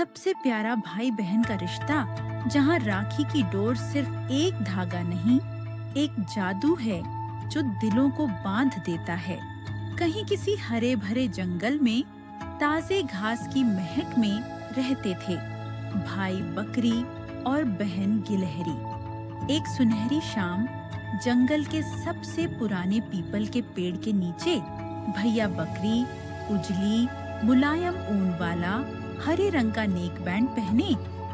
सबसे प्यारा भाई बहन का रिश्ता, जहाँ राखी की डोर सिर्फ एक धागा नहीं, एक जादू है जो दिलों को बांध देता है। कहीं किसी हरे भरे जंगल में ताजे घास की महक में रहते थे भाई बकरी और बहन गिलहरी। एक सुनहरी शाम जंगल के सबसे पुराने पीपल के पेड़ के नीचे भैया बकरी उजली मुलायम ऊन वाला हरे रंग का नेक बैंड पहने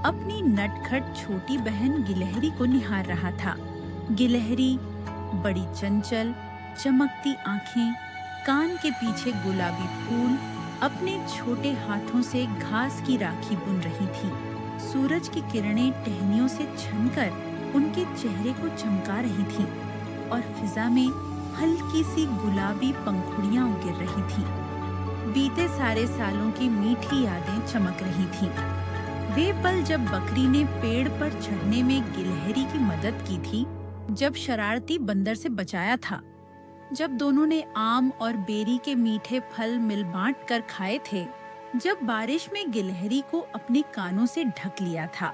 अपनी नटखट छोटी बहन गिलहरी को निहार रहा था। गिलहरी बड़ी चंचल, चमकती आंखें, कान के पीछे गुलाबी फूल, अपने छोटे हाथों से घास की राखी बुन रही थी। सूरज की किरणें टहनियों से छनकर उनके चेहरे को चमका रही थी और फिजा में हल्की सी गुलाबी पंखुड़ियां उगिर रही थी। बीते सारे सालों की मीठी यादें चमक रही थीं। वे पल जब बकरी ने पेड़ पर चढ़ने में गिलहरी की मदद की थी, जब शरारती बंदर से बचाया था, जब दोनों ने आम और बेरी के मीठे फल मिल बांट कर खाए थे, जब बारिश में गिलहरी को अपने कानों से ढक लिया था,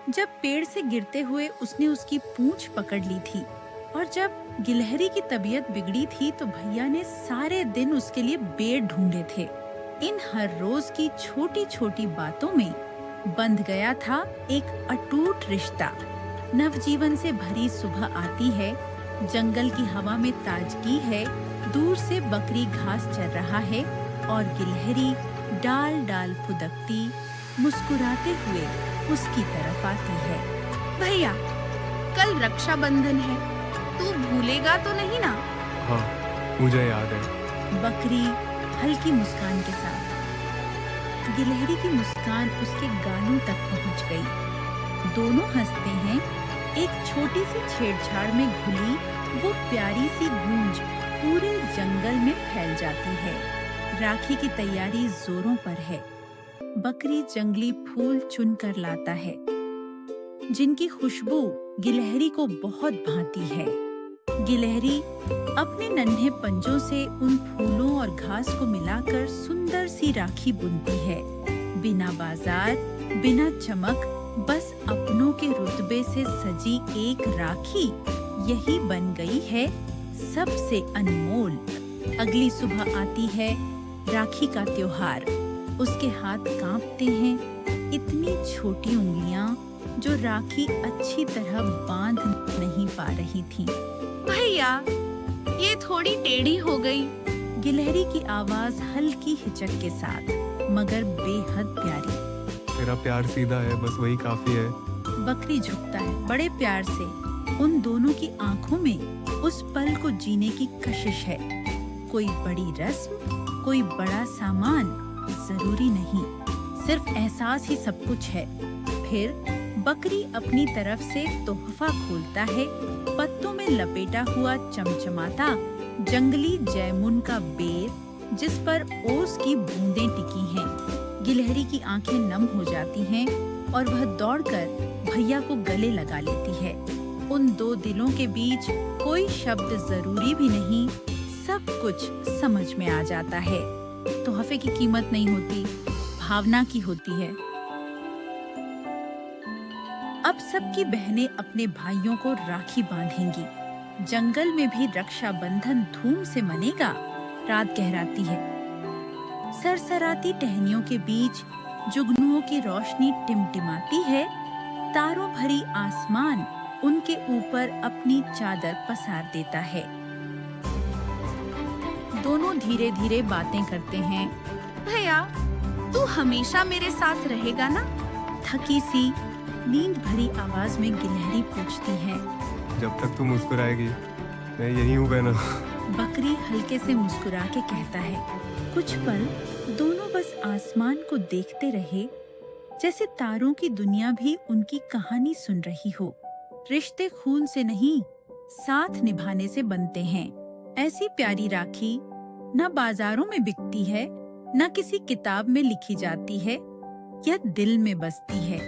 जब पेड़ से गिरते हुए उसने उसकी पूंछ पकड़ ली थी और जब गिलहरी की तबीयत बिगड़ी थी तो भैया ने सारे दिन उसके लिए बेर ढूंढे थे। इन हर रोज की छोटी छोटी बातों में बंध गया था एक अटूट रिश्ता। नवजीवन से भरी सुबह आती है, जंगल की हवा में ताजगी है, दूर से बकरी घास चर रहा है और गिलहरी डाल डाल फुदकती मुस्कुराते हुए उसकी तरफ आती है। भैया, कल रक्षाबंधन है, तू भूलेगा तो नहीं ना? हाँ, मुझे याद है। बकरी हल्की मुस्कान के साथ। गिलहरी की मुस्कान उसके गालों तक पहुंच गई। दोनों हंसते हैं। एक छोटी सी छेड़छाड़ में घुली वो प्यारी सी गूंज पूरे जंगल में फैल जाती है। राखी की तैयारी जोरों पर है। बकरी जंगली फूल चुन कर लाता है, जिनकी खुशबू गिलहरी को बहुत भाती है। गिलहरी अपने नन्हे पंजों से उन फूलों और घास को मिलाकर सुंदर सी राखी बुनती है। बिना बाजार, बिना चमक, बस अपनों के रुतबे से सजी एक राखी यही बन गई है सबसे अनमोल। अगली सुबह आती है राखी का त्योहार। उसके हाथ कांपते हैं, इतनी छोटी उंगलियां जो राखी अच्छी तरह बांध नहीं पा रही थीं। भैया, ये थोड़ी टेढ़ी हो गई। गिलहरी की आवाज हल्की हिचक के साथ, मगर बेहद प्यारी। तेरा प्यार सीधा है, बस वही काफी है। बकरी झुकता है बड़े प्यार से। उन दोनों की आंखों में उस पल को जीने की कशिश है। कोई बड़ी रस्म, कोई बड़ा सामान जरूरी नहीं, सिर्फ एहसास ही सब कुछ है। फिर बकरी अपनी तरफ से तोहफा खोलता है। पत्तों में लपेटा हुआ चमचमाता जंगली जैमुन का बेर, जिस पर ओस की बूंदें टिकी हैं। गिलहरी की आंखें नम हो जाती हैं और वह दौड़कर भैया को गले लगा लेती है। उन दो दिलों के बीच कोई शब्द जरूरी भी नहीं, सब कुछ समझ में आ जाता है। तोहफे की कीमत नहीं होती, भावना की होती है। अब सबकी बहनें अपने भाइयों को राखी बांधेंगी। जंगल में भी रक्षाबंधन धूम से मनेगा। रात गहराती है। सरसराती टहनियों के बीच जुगनुओं की रोशनी टिमटिमाती है। तारों भरी आसमान उनके ऊपर अपनी चादर पसार देता है। दोनों धीरे धीरे बातें करते हैं। भैया, तू हमेशा मेरे साथ रहेगा ना? थकी सी नींद भरी आवाज में गिलहरी पूछती है। जब तक तू मुस्कुराएगी मैं यही हूँ बहना। बकरी हल्के से मुस्कुरा के कहता है। कुछ पल दोनों बस आसमान को देखते रहे, जैसे तारों की दुनिया भी उनकी कहानी सुन रही हो। रिश्ते खून से नहीं, साथ निभाने से बनते हैं। ऐसी प्यारी राखी न बाजारों में बिकती है, न किसी किताब में लिखी जाती है, यह दिल में बसती है।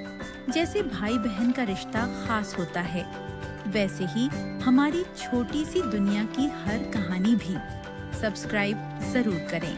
जैसे भाई बहन का रिश्ता खास होता है, वैसे ही हमारी छोटी सी दुनिया की हर कहानी भी। सब्सक्राइब जरूर करें।